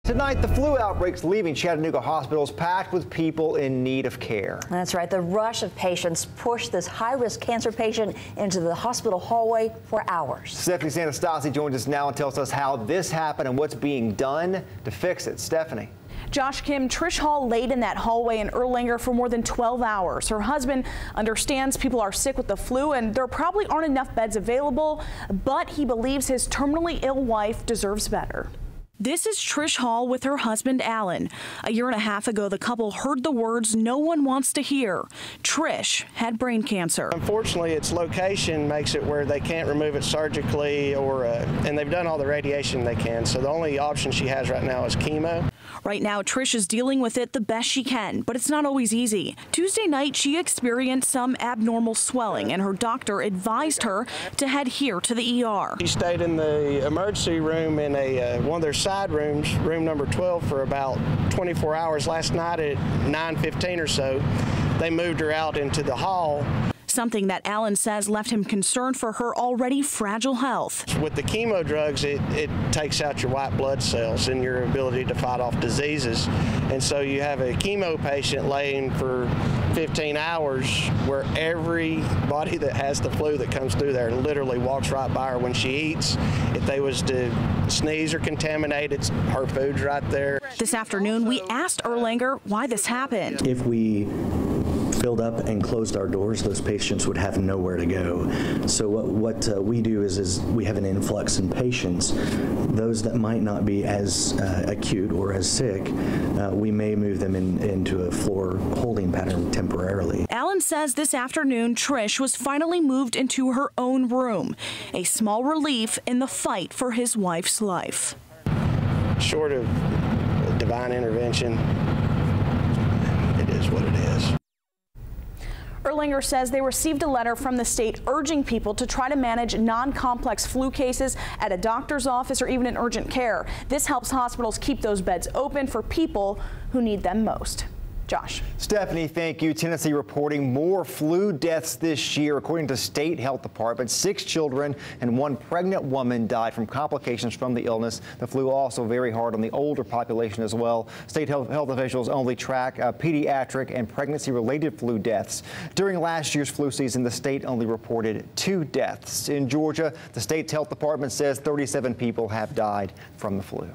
Tonight, the flu outbreak's leaving Chattanooga hospitals packed with people in need of care. That's right. The rush of patients pushed this high-risk cancer patient into the hospital hallway for hours. Stephanie Sanastasi joins us now and tells us how this happened and what's being done to fix it. Stephanie. Josh, Kim, Trish Hall laid in that hallway in Erlanger for more than 12 hours. Her husband understands people are sick with the flu and there probably aren't enough beds available, but he believes his terminally ill wife deserves better. This is Trish Hall with her husband, Alan. A year and a half ago, the couple heard the words no one wants to hear. Trish had brain cancer. Unfortunately, its location makes it where they can't remove it surgically, and they've done all the radiation they can. So the only option she has right now is chemo. Right now, Trish is dealing with it the best she can, but it's not always easy. Tuesday night, she experienced some abnormal swelling, and her doctor advised her to head here to the ER. She stayed in the emergency room in one of their side rooms, room number 12, for about 24 hours. Last night at 9:15 or so, they moved her out into the hall. Something that Alan says left him concerned for her already fragile health. With the chemo drugs, it takes out your white blood cells and your ability to fight off diseases. And so you have a chemo patient laying for 15 hours where everybody that has the flu that comes through there literally walks right by her when she eats. If they was to sneeze or contaminate, her food's right there. This afternoon, we asked Erlanger why this happened. If we filled up and closed our doors, those patients would have nowhere to go. So what we do is we have an influx in patients. Those that might not be as acute or as sick, we may move them into a floor holding pattern temporarily. Alan says this afternoon, Trish was finally moved into her own room, a small relief in the fight for his wife's life. Short of divine intervention, it is what it is. Erlanger says they received a letter from the state urging people to try to manage non-complex flu cases at a doctor's office or even in urgent care. This helps hospitals keep those beds open for people who need them most. Josh. Stephanie, thank you. Tennessee reporting more flu deaths this year. According to state health department, 6 children and 1 pregnant woman died from complications from the illness. The flu also very hard on the older population as well. State health officials only track pediatric and pregnancy-related flu deaths. During last year's flu season, the state only reported 2 deaths. In Georgia, the state's health department says 37 people have died from the flu.